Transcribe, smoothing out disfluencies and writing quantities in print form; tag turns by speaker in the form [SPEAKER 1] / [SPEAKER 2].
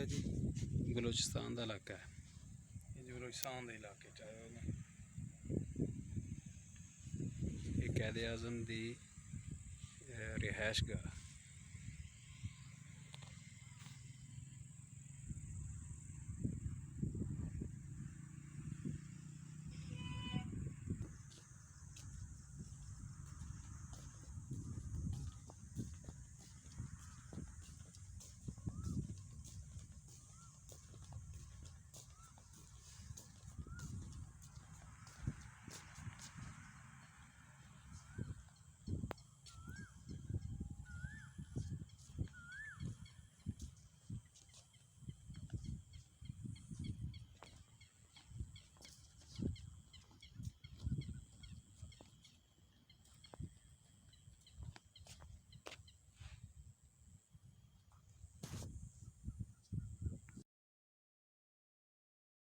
[SPEAKER 1] है जी, बलूचिस्तान का इलाका है। ये बलूचिस्तान के इलाके च आया उन्हें। ये कैद आज़म की रिहाइश गाह।